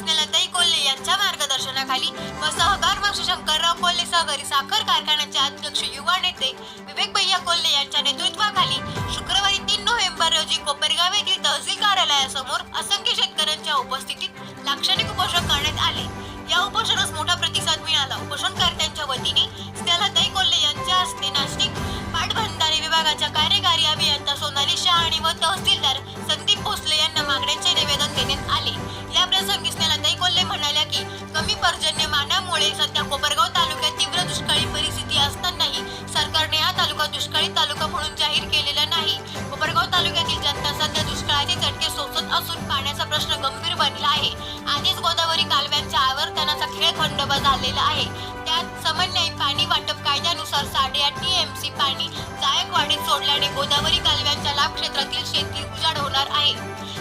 स्नेहलताई कोल्हे यांच्या मार्गदर्शनाखाली व सहकार मंत्री शंकरराव कोल्हे सहकारी साखर कारखान्याचे अध्यक्ष युवा नेते विवेक भैया कोल्हे यांच्या नेतृत्वाखाली शुक्रवारी 3 नोव्हेंबर रोजी कोपरगाव येथील तहसील कार्यालयासमोर असंख्य शेतकऱ्यांच्या उपस्थितीत लाक्षणिक उपोषण करण्यात आले। या उपोषणास मोठा प्रतिसाद मिळाला। उपोषणकर्त्यांच्या वतीने स्नेहलताई कोल्हे यांच्या हस्ते नाशिक पाटबंधारे विभागाच्या कार्यकारी अभियंता सोनाली शहाणे व तहसीलदार संदीप भोसले यांना मागण्यांचे निवेदन देण्यात आले। या प्रसंगी स्नेहलताई कोल्हे म्हणाल्या की कमी पर्जन्यमानामुळे सध्या कोपरगाव तालुक्यात तीव्र दुष्काळी परिस्थिती असतानाही सरकारने हा तालुका दुष्काळी तालुका म्हणून जाहीर केलेला नाही। कोपरगाव तालुक्यातील जनता सध्या दुष्काळाचे झटके सोसत असून पाण्याचा प्रश्न गंभीर बनला आहे। आधीच गोदावरी कालव्यांच्या आवर्तनाचा खेळ खंडोबा झालेला आहे। त्यात समन्वयी पाणी वाटप कायद्यानुसार 8.5 TMC पाणी जायकवाडीत सोडल्याने गोदावरी कालव्यांच्या लाभ क्षेत्रातील शेती उजाड होणार आहे।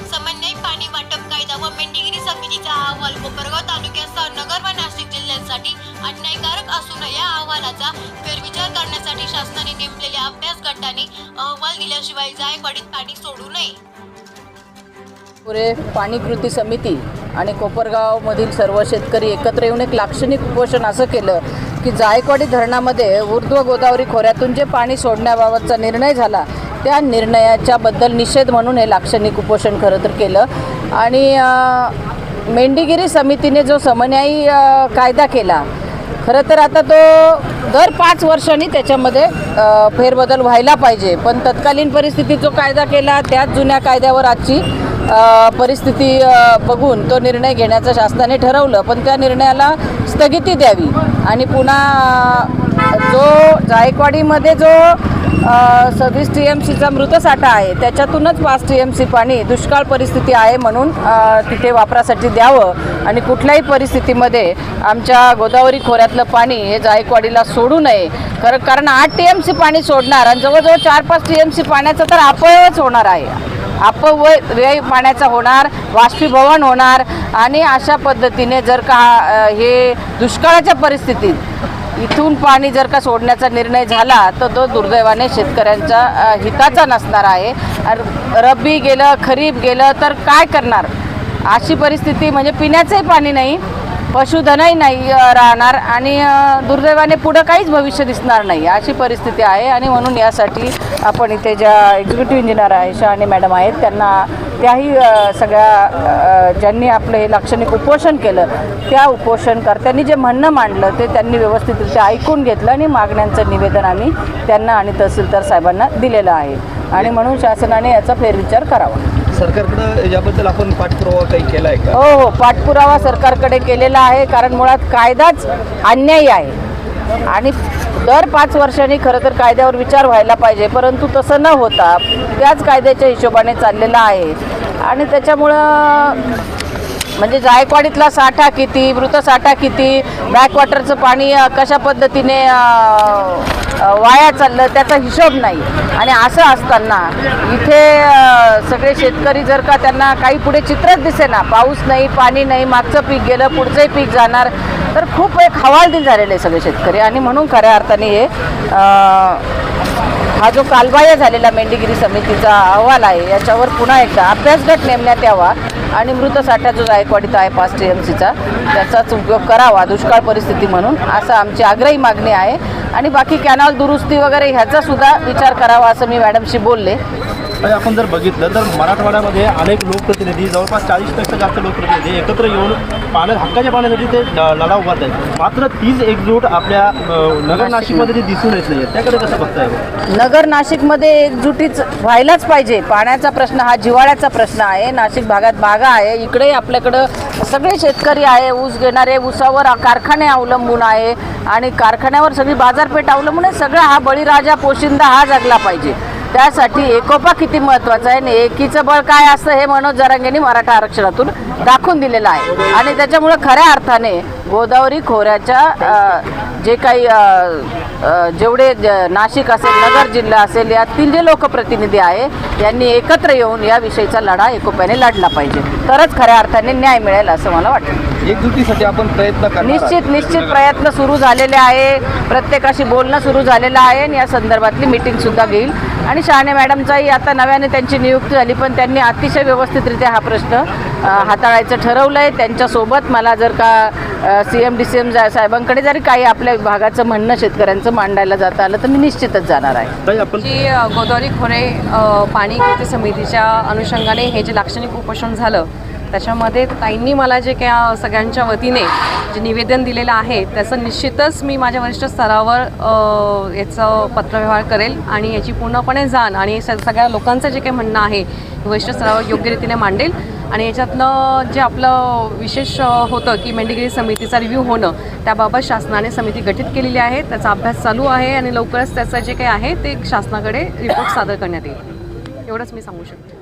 समन्वयी पाणी वाटप कायदा व मेंढीगिरी समितीचा अहवाल कोपरगाव तालुक्यासह नगर व नाशिक जिल्ह्यांसाठी अन्यायकारक असून या अहवालाचा फेरविचार करण्यासाठी शासनाने नेमलेल्या अभ्यास गटाने अहवाल दिल्याशिवाय जायकवाडीत पाणी सोडू नये। पुरे पाणी कृती समिती आणि कोपरगावमधील सर्व शेतकरी एकत्र येऊन एक लाक्षणिक उपोषण असं केलं की जायकवाडी धरणामध्ये ऊर्ध्व गोदावरी खोऱ्यातून जे पाणी सोडण्याबाबतचा निर्णय झाला त्या निर्णयाच्या बद्दल निषेध म्हणून हे लाक्षणिक उपोषण खरं तर केलं। आणि मेंढीगिरी समितीने जो समन्वयी कायदा केला, खरं तर आता तो दर 5 वर्षांनी त्याच्यामध्ये फेरबदल व्हायला पाहिजे, पण तत्कालीन परिस्थितीत जो कायदा केला त्याच जुन्या कायद्यावर आजची परिस्थिती बघून तो निर्णय घेण्याचं शासनाने ठरवलं, पण त्या निर्णयाला स्थगिती द्यावी आणि पुन्हा जो जायकवाडीमध्ये जो 26 TMCचा मृतसाठा आहे त्याच्यातूनच 5 TMC पाणी दुष्काळ परिस्थिती आहे म्हणून तिथे वापरासाठी द्यावं आणि कुठल्याही परिस्थितीमध्ये आमच्या गोदावरी खोऱ्यातलं पाणी हे जायकवाडीला सोडू नये। कारण 8 TMC पाणी सोडणार आणि जवळजवळ 4-5 TMC पाण्याचा तर अपव्ययच होणार आहे। अपव्यय पाण्याचा होणार, बाष्पीभवन होणार आणि अशा पद्धतीने जर का हे दुष्काळाच्या परिस्थितीत इथून पाणी जर का सोडण्याचा निर्णय झाला तर तो दुर्दैवाने शेतकऱ्यांच्या हिताचा नसणार आहे। रब्बी गेलं, खरीप गेलं तर काय करणार? अशी परिस्थिती म्हणजे पिण्याचंही पाणी नाही, पशुधनही नाही राहणार आणि दुर्दैवाने पुढं काहीच भविष्य दिसणार नाही अशी परिस्थिती आहे। आणि म्हणून यासाठी आपण इथे ज्या एक्झिक्युटिव्ह इंजिनियर आहे शहाणे मॅडम आहेत त्यांना त्याही सगळ्या ज्यांनी आपलं हे लाक्षणिक उपोषण केलं त्या उपोषणकर्त्यांनी जे म्हणणं मांडलं ते त्यांनी व्यवस्थितरित्या ऐकून घेतलं आणि मागण्यांचं निवेदन आम्ही त्यांना आणि तहसीलदार साहेबांना दिलेलं आहे आणि म्हणून शासनाने याचा फेरविचार करावा। सरकारकडे याबद्दल आपण पाठपुरावा काही केला आहे का? हो, पाठपुरावा सरकारकडे केलेला आहे, कारण मुळात कायदाच अन्यायी आहे आणि दर 5 वर्षांनी खरं तर कायद्यावर विचार व्हायला पाहिजे, परंतु तसं न होता त्याच कायद्याच्या हिशोबाने चाललेला आहे आणि त्याच्यामुळं म्हणजे जायकवाडीतला साठा किती, मृतसाठा किती, बॅकवॉटरचं पाणी कशा पद्धतीने वाया चाललं त्याचा हिशोब नाही। आणि असं असताना इथे सगळे शेतकरी जर का त्यांना काही पुढे चित्रच दिसेना, पाऊस नाही, पाणी नाही, मागचं पीक गेलं, पुढचंही पीक जाणार, तर खूप एक हवालदिल झालेले सगळे शेतकरी आणि म्हणून खऱ्या अर्थाने हे हा जो कालबाह्य झालेला मेंढीगिरी समितीचा अहवाल आहे याच्यावर पुन्हा एकदा अभ्यासगट नेमण्यात यावा आणि मृतसाठा जो जायकवाडीत आहे 5 TMCचा त्याचाच उपयोग करावा दुष्काळ परिस्थिती म्हणून, असं आमची आग्रही मागणी आहे। आणि बाकी कॅनॉल दुरुस्ती वगैरे ह्याचा सुद्धा विचार करावा असं मी मॅडमशी बोलले। आपण जर बघितलं तर मराठवाड्यामध्ये अनेक लोकप्रतिनिधी जवळपास 40% जास्त लोकप्रतिनिधी एकत्र येऊन हक्काच्या पाण्यासाठी ते लढा उभारत आहेत, मात्र तीच एकजूट आपल्या नगर नाशिकमध्ये दिसून येत नाही, त्याकडे कसं बघताय? नगर नाशिकमध्ये एकजुटीच व्हायलाच पाहिजे। पाण्याचा प्रश्न हा जिव्हाळ्याचा प्रश्न आहे। नाशिक भागात बागा आहे, इकडे आपल्याकडं सगळे शेतकरी आहे, ऊस घेणारे, ऊसावर कारखाने अवलंबून आहे आणि कारखान्यावर सगळी बाजारपेठ अवलंबून आहे। सगळा हा बळीराजा पोशिंदा हा जगला पाहिजे। त्यासाठी एकोपा किती महत्त्वाचा आहे आणि एकीचं बळ काय असतं हे मनोज जरांगेंनी मराठा आरक्षणातून दाखवून दिलेलं आहे आणि त्याच्यामुळं खऱ्या अर्थाने गोदावरी खोऱ्याच्या जे काही जेवढे नाशिक असेल, नगर जिल्हा असेल, यातील जे लोकप्रतिनिधी आहे यांनी एकत्र येऊन या विषयीचा लढा एकोप्याने लढला पाहिजे, तरच खऱ्या अर्थाने न्याय मिळेल असं मला वाटतं। एकजुटीसाठी आपण प्रयत्न करणार? निश्चित प्रयत्न सुरू झालेले आहे, प्रत्येकाशी बोलणं सुरू झालेलं आहे आणि या संदर्भातली मीटिंगसुद्धा घेईल आणि शहाणे मॅडमचाही आता नव्याने त्यांची नियुक्ती झाली, पण त्यांनी अतिशय व्यवस्थितरित्या हा प्रश्न हाताळायचं ठरवलं आहे. त्यांच्यासोबत मला जर का CM DCM साहेबांकडे जरी काही आपल्या विभागाचं म्हणणं शेतकऱ्यांचं मांडायला जाता आलं तर मी निश्चितच जाणार आहे. ताई आपण जी गोदावरी खोरे पाणी कृती समितीच्या अनुषंगाने हे जे लाक्षणिक उपोषण झालं त्याच्यामध्ये ताईंनी मला जे काय सगळ्यांच्या वतीने जे निवेदन दिलेलं आहे त्याचं निश्चितच मी माझ्या वरिष्ठ स्तरावर याचं पत्रव्यवहार करेल आणि याची पूर्णपणे जाण आणि सगळ्या लोकांचं जे काही म्हणणं आहे वरिष्ठ स्तरावर योग्य रीतीने मांडेल. आणि याच्यातलं जे आपलं विशेष होतं की मेंढीगिरी समितीचा रिव्ह्यू होणं त्याबाबत शासनाने समिती गठीत केलेली आहे. त्याचा अभ्यास चालू आहे आणि लवकरच त्याचं जे काही आहे ते शासनाकडे रिपोर्ट सादर करण्यात येईल. एवढंच मी सांगू शकते.